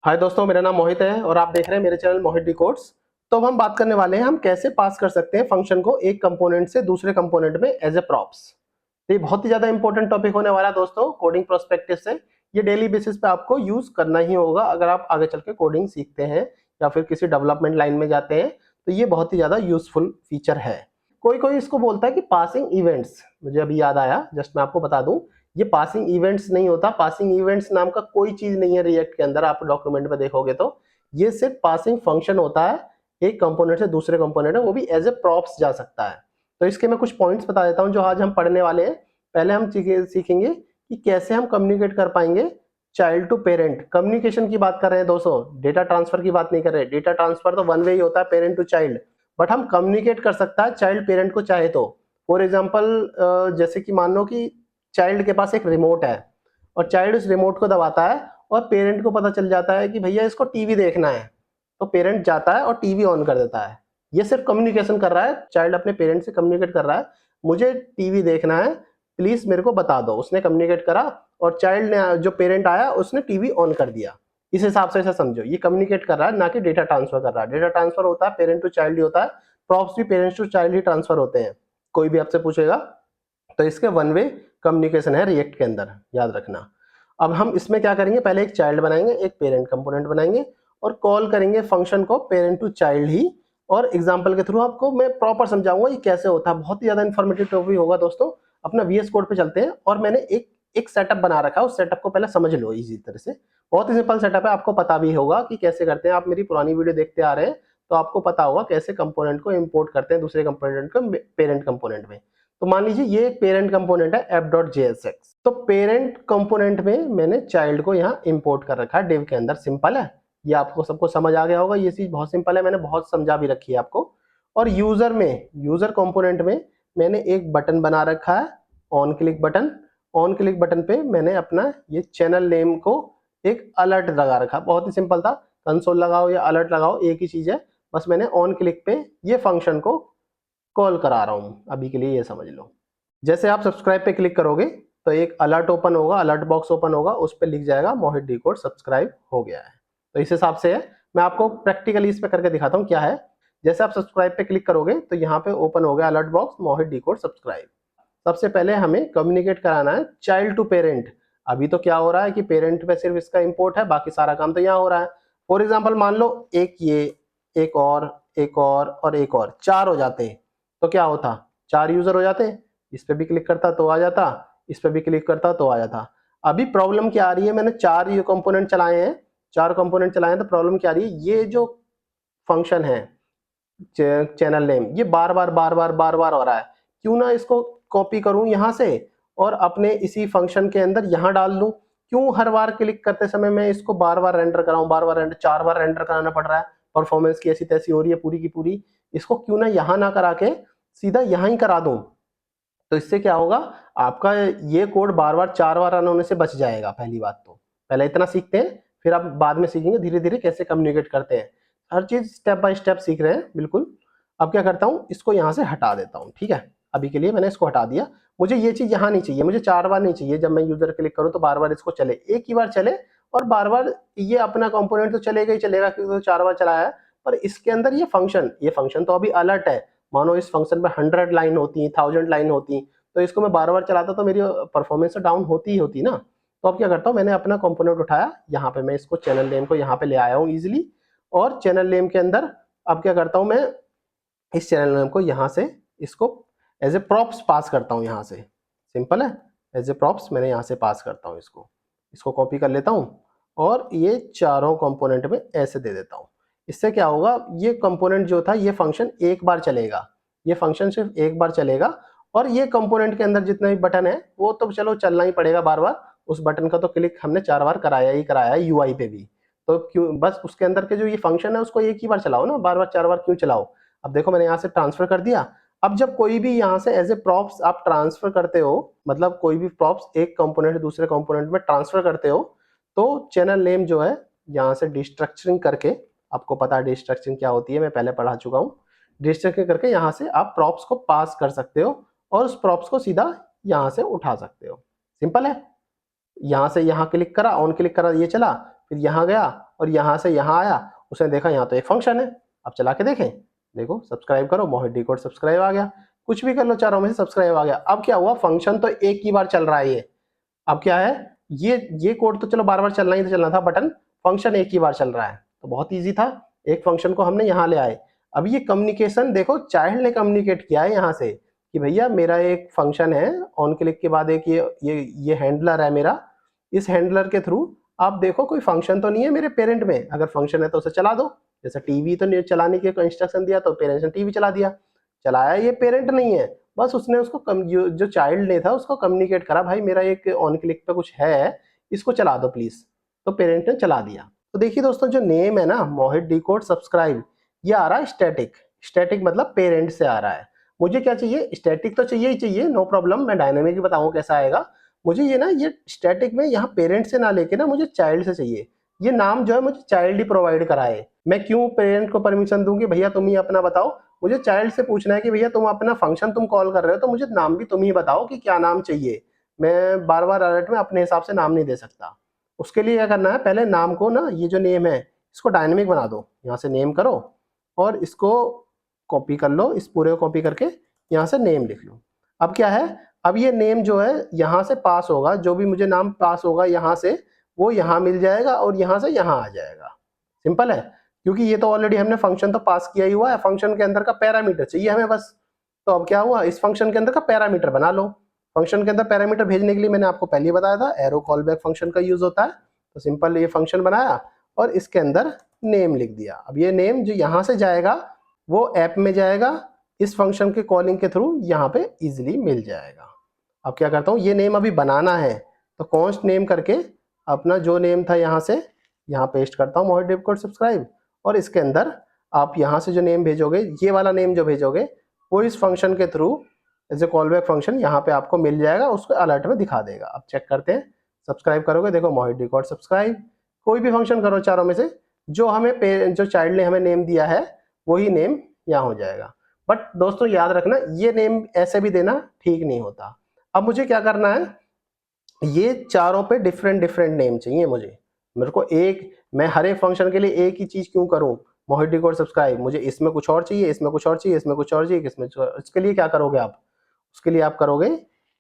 हाय दोस्तों, मेरा नाम मोहित है और आप देख रहे हैं मेरे चैनल मोहित डिकोड्स। तो अब हम बात करने वाले हैं हम कैसे पास कर सकते हैं फंक्शन को एक कंपोनेंट से दूसरे कंपोनेंट में एज ए प्रॉप्स। तो ये बहुत ही ज्यादा इंपॉर्टेंट टॉपिक होने वाला है दोस्तों कोडिंग प्रोस्पेक्टिव से। ये डेली बेसिस पे आपको यूज करना ही होगा अगर आप आगे चल के कोडिंग सीखते हैं या फिर किसी डेवलपमेंट लाइन में जाते हैं। तो ये बहुत ही ज्यादा यूजफुल फीचर है। कोई कोई इसको बोलता है कि पासिंग इवेंट्स, मुझे अभी याद आया, जस्ट मैं आपको बता दूं, ये पासिंग इवेंट्स नहीं होता। पासिंग इवेंट्स नाम का कोई चीज नहीं है रिएक्ट के अंदर। आप डॉक्यूमेंट में देखोगे तो ये सिर्फ पासिंग फंक्शन होता है। एक कंपोनेंट से दूसरे कंपोनेंट में वो भी एज ए प्रॉप्स जा सकता है। तो इसके मैं कुछ पॉइंट्स बता देता हूं जो आज हम पढ़ने वाले हैं। पहले हम सीखेंगे कि कैसे हम कम्युनिकेट कर पाएंगे चाइल्ड टू पेरेंट। कम्युनिकेशन की बात कर रहे हैं दोस्तों, डेटा ट्रांसफर की बात नहीं कर रहे। डेटा ट्रांसफर तो वन वे ही होता है, पेरेंट टू चाइल्ड। बट हम कम्युनिकेट कर सकता है चाइल्ड पेरेंट को चाहे तो। फॉर एग्जाम्पल जैसे कि मान लो कि चाइल्ड के पास एक रिमोट है और चाइल्ड उस रिमोट को दबाता है और पेरेंट को पता चल जाता है कि भैया इसको टीवी देखना है। तो पेरेंट जाता है और टीवी ऑन कर देता है। ये सिर्फ कम्युनिकेशन कर रहा है, चाइल्ड अपने पेरेंट से कम्युनिकेट कर रहा है, मुझे टीवी देखना है, प्लीज मेरे को बता दो। उसने कम्युनिकेट करा और चाइल्ड ने, जो पेरेंट आया, उसने टीवी ऑन कर दिया। इस हिसाब से ऐसा समझो, ये कम्युनिकेट कर रहा है, ना कि डेटा ट्रांसफर कर रहा है। डेटा ट्रांसफर होता है पेरेंट टू चाइल्ड ही होता है। प्रॉप्स भी पेरेंट्स टू चाइल्ड ही ट्रांसफर होते हैं। कोई भी आपसे पूछेगा तो इसके वन वे कम्युनिकेशन है रिएक्ट के अंदर, याद रखना। अब हम इसमें क्या करेंगे, पहले एक चाइल्ड बनाएंगे, एक पेरेंट कंपोनेंट बनाएंगे और कॉल करेंगे फंक्शन को पेरेंट टू चाइल्ड ही। और एग्जांपल के थ्रू आपको मैं प्रॉपर समझाऊंगा ये कैसे होता है। बहुत ही ज्यादा इन्फॉर्मेटिव टॉपिक होगा दोस्तों। अपना वीएस कोड पे चलते हैं और मैंने एक एक सेटअप बना रखा है, उस सेटअप को पहले समझ लो इजी तरह से। बहुत ही सिंपल सेटअप है, आपको पता भी होगा कि कैसे करते हैं। आप मेरी पुरानी वीडियो देखते आ रहे हैं तो आपको पता होगा कैसे कंपोनेंट को इंपोर्ट करते हैं दूसरे कंपोनेंट को पेरेंट कंपोनेंट में। तो मान लीजिए ये एक पेरेंट कंपोनेंट है app.jsx। तो पेरेंट कंपोनेंट में मैंने चाइल्ड को यहाँ इंपोर्ट कर रखा है डिव के अंदर। सिंपल है, ये आपको सबको समझ आ गया होगा। ये चीज बहुत सिंपल है, मैंने बहुत समझा भी रखी है आपको। और यूजर में, यूजर कंपोनेंट में मैंने एक बटन बना रखा है, on click button. On click button पे मैंने अपना ये चैनल नेम को एक अलर्ट लगा रखा। बहुत ही सिंपल था, कंसोल लगाओ या अलर्ट लगाओ एक ही चीज है। बस मैंने ऑन क्लिक पे ये फंक्शन को कॉल करा रहा हूं, अभी के लिए ये समझ लो। जैसे आप सब्सक्राइब पे क्लिक करोगे तो एक अलर्ट ओपन होगा, अलर्ट बॉक्स ओपन होगा, उस पर लिख जाएगा मोहित डिकोड सब्सक्राइब हो गया है। तो इस हिसाब से है। मैं आपको प्रैक्टिकली इस पे करके दिखाता हूँ क्या है। जैसे आप सब्सक्राइब पे क्लिक करोगे तो यहाँ पे ओपन हो गया अलर्ट बॉक्स मोहित डिकोड सब्सक्राइब। सबसे पहले हमें कम्युनिकेट कराना है चाइल्ड टू पेरेंट। अभी तो क्या हो रहा है कि पेरेंट पे सिर्फ इसका इंपोर्ट है, बाकी सारा काम तो यहाँ हो रहा है। फॉर एग्जाम्पल मान लो एक ये, एक और, एक और एक और, चार हो जाते तो क्या होता, चार यूजर हो जाते। इस पे भी क्लिक करता तो आ जाता, इस पे भी क्लिक करता तो आ जाता। अभी प्रॉब्लम क्या आ रही है, मैंने चार ये कंपोनेंट चलाए हैं, चार कंपोनेंट चलाए हैं, तो प्रॉब्लम क्या आ रही है, ये जो फंक्शन है चैनल नेम, ये बार बार बार बार बार बार हो रहा है। क्यों ना इसको कॉपी करूं यहां से और अपने इसी फंक्शन के अंदर यहां डाल दूं। क्यों हर बार क्लिक करते समय मैं इसको बार बार रेंडर कराऊं, बार बार रेंडर, चार बार रेंडर कराना पड़ रहा है। परफॉर्मेंस की ऐसी तैसी हो रही है पूरी की पूरी। इसको क्यों ना यहां ना करा के सीधा यहां ही करा दूं। तो इससे क्या होगा, आपका ये कोड बार बार चार बार रन होने से बच जाएगा। पहली बात तो पहले इतना सीखते हैं, फिर आप बाद में सीखेंगे धीरे धीरे कैसे कम्युनिकेट करते हैं। हर चीज स्टेप बाय स्टेप सीख रहे हैं बिल्कुल। अब क्या करता हूँ, इसको यहाँ से हटा देता हूँ। ठीक है, अभी के लिए मैंने इसको हटा दिया। मुझे ये चीज यहाँ नहीं चाहिए, मुझे चार बार नहीं चाहिए। जब मैं यूजर क्लिक करूँ तो बार बार इसको चले, एक ही बार चले और बार बार ये अपना कंपोनेंट तो चलेगा ही चलेगा क्योंकि तो चार बार चलाया है। पर इसके अंदर ये फंक्शन तो अभी अलर्ट है। मानो इस फंक्शन में 100 लाइन होती, 1000 लाइन होती, तो इसको मैं बार बार चलाता तो मेरी परफॉर्मेंस तो डाउन होती ही होती ना। तो अब क्या करता हूँ, मैंने अपना कंपोनेंट उठाया, यहाँ पे मैं इसको चैनल नेम को यहाँ पे ले आया हूँ इजिली। और चैनल नेम के अंदर अब क्या करता हूँ, मैं इस चैनल नेम को यहाँ से इसको एज ए प्रॉप्स पास करता हूँ यहाँ से। सिंपल है, एज ए प्रॉप्स मैंने यहाँ से पास करता हूँ इसको। इसको कॉपी कर लेता हूँ और ये चारों कंपोनेंट में ऐसे दे देता हूँ। इससे क्या होगा, ये कंपोनेंट जो था ये फंक्शन एक बार चलेगा, ये फंक्शन सिर्फ एक बार चलेगा। और ये कंपोनेंट के अंदर जितने भी बटन है वो तो चलो चलना ही पड़ेगा बार बार। उस बटन का तो क्लिक हमने चार बार कराया ही कराया है यूआई पे भी। तो क्यों, बस उसके अंदर के जो ये फंक्शन है उसको एक ही बार चलाओ ना, बार बार चार बार क्यों चलाओ। अब देखो मैंने यहाँ से ट्रांसफर कर दिया। अब जब कोई भी यहाँ से एज ए प्रॉप्स आप ट्रांसफर करते हो, मतलब कोई भी प्रॉप्स एक कंपोनेंट दूसरे कंपोनेंट में ट्रांसफर करते हो, तो चैनल नेम जो है यहाँ से डिस्ट्रक्चरिंग करके, आपको पता है डिस्ट्रक्चरिंग क्या होती है, मैं पहले पढ़ा चुका हूँ। डिस्ट्रक्चरिंग करके यहाँ से आप प्रॉप्स को पास कर सकते हो और उस प्रॉप्स को सीधा यहाँ से उठा सकते हो। सिंपल है। यहाँ से यहाँ क्लिक करा, ऑन क्लिक करा, ये चला, फिर यहाँ गया और यहाँ से यहाँ आया, उसने देखा यहाँ तो एक फंक्शन है। अब चला के देखें, देखो सब्सक्राइब करो, मोहित डी कोड सब्सक्राइब आ गया। कुछ भी कर लो, चारों में से सब्सक्राइब आ गया। अब क्या हुआ, फंक्शन तो एक ही बार चल रहा है ये। अब क्या है, ये कोड तो चलो बार बार चलना ही तो चलना था, बटन फंक्शन एक ही बार चल रहा है, तो बहुत ईजी था। एक फंक्शन को हमने यहाँ ले आए। अब ये कम्युनिकेशन देखो, चाइल्ड ने कम्युनिकेट किया है यहाँ से कि भैया मेरा एक फंक्शन है, ऑन क्लिक के बाद एक ये हैंडलर है मेरा, इस हैंडलर के थ्रू आप देखो कोई फंक्शन तो नहीं है मेरे पेरेंट में, अगर फंक्शन है तो उसे चला दो। जैसे टीवी तो नहीं चलाने के इंस्ट्रक्शन दिया तो पेरेंट्स ने टीवी चला दिया, चलाया, ये पेरेंट नहीं है, बस उसने उसको जो चाइल्ड ने था उसको कम्युनिकेट करा, भाई मेरा एक ऑन क्लिक पे कुछ है, इसको चला दो प्लीज, तो पेरेंट ने चला दिया। तो देखिए दोस्तों, जो नेम है ना मोहित डी कोड सब्सक्राइब, ये आ रहा है स्टैटिक। स्टैटिक मतलब पेरेंट से आ रहा है। मुझे क्या चाहिए, स्टैटिक तो चाहिए ही चाहिए, नो प्रॉब्लम, मैं डायनेमिक भी बताऊं कैसा आएगा। मुझे ये ना, ये स्टैटिक में यहाँ पेरेंट से ना लेके ना मुझे चाइल्ड से चाहिए। ये नाम जो है मुझे चाइल्ड ही प्रोवाइड कराए। मैं क्यों पेरेंट को परमिशन दूंगी, भैया तुम ही अपना बताओ। मुझे चाइल्ड से पूछना है कि भैया तुम अपना फंक्शन तुम कॉल कर रहे हो तो मुझे नाम भी तुम ही बताओ कि क्या नाम चाहिए। मैं बार बार अलर्ट में अपने हिसाब से नाम नहीं दे सकता। उसके लिए क्या करना है, पहले नाम को ना, ये जो नेम है इसको डायनेमिक बना दो। यहाँ से नेम करो और इसको कॉपी कर लो, इस पूरे को कॉपी करके यहाँ से नेम लिख लो। अब क्या है, अब ये नेम जो है यहाँ से पास होगा, जो भी मुझे नाम पास होगा यहाँ से, वो यहाँ मिल जाएगा और यहाँ से यहाँ आ जाएगा। सिंपल है, क्योंकि ये तो ऑलरेडी हमने फंक्शन तो पास किया ही हुआ है, फंक्शन के अंदर का पैरामीटर चाहिए हमें बस। तो अब क्या हुआ, इस फंक्शन के अंदर का पैरामीटर बना लो। फंक्शन के अंदर पैरामीटर भेजने के लिए मैंने आपको पहले ही बताया था, एरो कॉल बैक फंक्शन का यूज होता है। तो सिंपल ये फंक्शन बनाया और इसके अंदर नेम लिख दिया। अब ये नेम जो यहाँ से जाएगा वो ऐप में जाएगा, इस फंक्शन के कॉलिंग के थ्रू यहाँ पे इजिली मिल जाएगा। अब क्या करता हूँ, ये नेम अभी बनाना है, तो कॉन्स्ट नेम करके अपना जो नेम था यहाँ से यहाँ पेस्ट करता हूँ, मोहित डी कोड सब्सक्राइब। और इसके अंदर आप यहाँ से जो नेम भेजोगे, ये वाला नेम जो भेजोगे, वो इस फंक्शन के through as a callback function यहाँ पे आपको मिल जाएगा, उसको अलर्ट में दिखा देगा। अब चेक करते हैं, सब्सक्राइब करोगे, देखो मोहित डी कोड सब्सक्राइब। कोई भी फंक्शन करो चारों में से, जो हमें जो चाइल्ड ने हमें नेम दिया है वही नेम यहाँ हो जाएगा। बट दोस्तों याद रखना, ये नेम ऐसे भी देना ठीक नहीं होता। अब मुझे क्या करना है, ये चारों पे डिफरेंट डिफरेंट नेम चाहिए मुझे। मेरे को एक, मैं हर एक फंक्शन के लिए एक ही चीज क्यों करूं, मोहित डी कोड सब्सक्राइब, मुझे इसमें कुछ और चाहिए, इसमें कुछ और चाहिए, इसमें कुछ और चाहिए, इसमें इसके लिए क्या करोगे आप, उसके लिए आप करोगे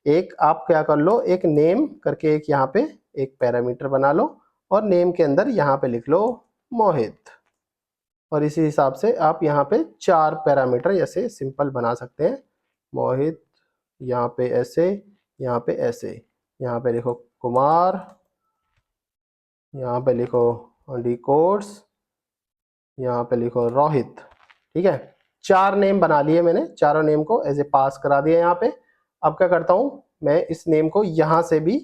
एक, आप क्या कर लो, एक नेम करके एक यहाँ पे एक पैरामीटर बना लो और नेम के अंदर यहाँ पे लिख लो मोहित। और इसी हिसाब से आप यहाँ पे 4 पैरामीटर ऐसे सिंपल बना सकते हैं। मोहित, यहाँ पे ऐसे, यहाँ पे ऐसे, यहाँ पे लिखो कुमार, यहाँ पे लिखो डी कोड्स, यहाँ पे लिखो रोहित। ठीक है, 4 नेम बना लिए मैंने, चारों नेम को एज ए पास करा दिया यहाँ पे। अब क्या करता हूँ, मैं इस नेम को यहाँ से भी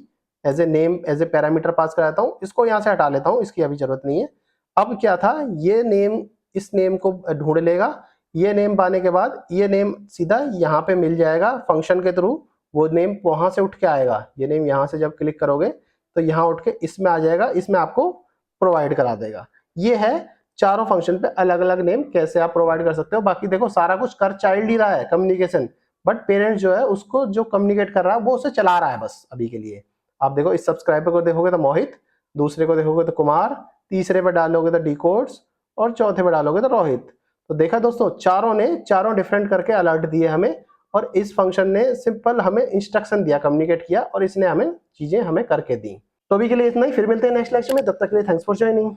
as a name, as a parameter pass कराता हूँ। इसको यहाँ से हटा लेता हूँ, इसकी अभी जरूरत नहीं है। अब क्या था, ये नेम इस नेम को ढूंढ लेगा, ये नेम पाने के बाद ये नेम सीधा यहाँ पे मिल जाएगा फंक्शन के थ्रू, वो नेम वहां से उठ के आएगा। ये नेम यहाँ से जब क्लिक करोगे तो यहाँ उठ के इसमें आ जाएगा, इसमें आपको प्रोवाइड करा देगा। ये है चारों फंक्शन पे अलग अलग नेम कैसे आप प्रोवाइड कर सकते हो। बाकी देखो सारा कुछ कर चाइल्ड ही रहा है, कम्युनिकेशन, बट पेरेंट जो है उसको जो कम्युनिकेट कर रहा है वो उसे चला रहा है बस अभी के लिए। आप देखो इस सब्सक्राइबर को देखोगे तो मोहित, दूसरे को देखोगे तो कुमार, तीसरे पे डालोगे तो डी कोड्स और चौथे पे डालोगे तो रोहित। तो देखा दोस्तों, चारों ने चारों डिफरेंट करके अलर्ट दिए हमें, और इस फंक्शन ने सिंपल हमें इंस्ट्रक्शन दिया, कम्युनिकेट किया और इसने हमें चीजें हमें करके दी। तो अभी के लिए इतना ही, फिर मिलते हैं नेक्स्ट लेक्चर में, तब तक के लिए थैंक्स फॉर ज्वाइनिंग।